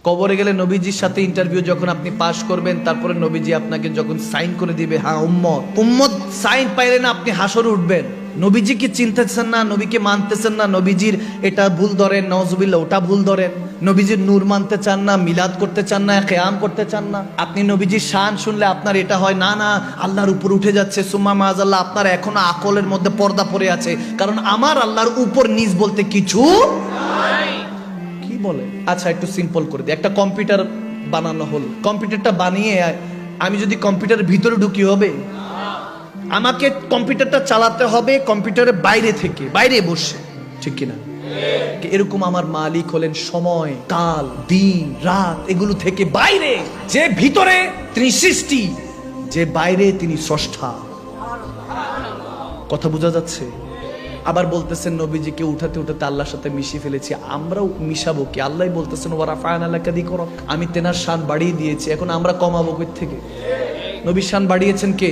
কবরে গেলে নবীজির সাথে ইন্টারভিউ যখন আপনি পাস করবেন, তারপরে নবীজি আপনাকে যখন সাইন করে দিবে, হ্যাঁ উম্মত, উম্মত সাইন পাইলে না আপনি হাসরে উঠবেন। নবীজিকে চিনতেছেন না, নবীকে মানতেছেন না, নবীজির এটা ভুল ধরেন, নওয়াজুবিল্লাহ ওটা ভুল ধরেন, নবীজির নূর মানতে চান না, মিলাদ করতে চান না, কিয়াম করতে চান না। আপনি নবীজির শান শুনলে আপনার এটা হয়, না না আল্লাহর উপর উঠে যাচ্ছে, সুম্মা মাআজাল্লাহ, আপনার এখনো আকলের মধ্যে পর্দা পড়ে আছে, কারণ আমার আল্লাহর উপর নিচ বলতে কিছু কি বলে। আচ্ছা একটু সিম্পল করে দিই, একটা কম্পিউটার বানানো হলো, কম্পিউটারটা বানিয়ে আমি যদি কম্পিউটারের ভিতরে ঢুকি হবে? আমাকে কম্পিউটারটা চালাতে হবে কম্পিউটারের বাইরে থেকে, বাইরে বসে, ঠিক কিনা? এরকম আমার মালিক হলেন সময়, কাল, দিন, রাত এগুলো থেকে বাইরে। যে ভিতরে তিনি সৃষ্টি, যে বাইরে তিনি স্রষ্টা। কথা বোঝা যাচ্ছে? আবার বলতেছেন নবীজিকে উঠাতে উঠাতে আল্লাহর সাথে মিশিয়ে ফেলেছি, আমরাও মিশাবো কি? আল্লাহ বলতেছেন ওয়া রাফা'না লাকা যিকরাক, আমি তেনার শান বাড়িয়ে দিয়েছি, এখন আমরা কমাবো কই থেকে? নবীর শান বাড়িয়েছেন কে?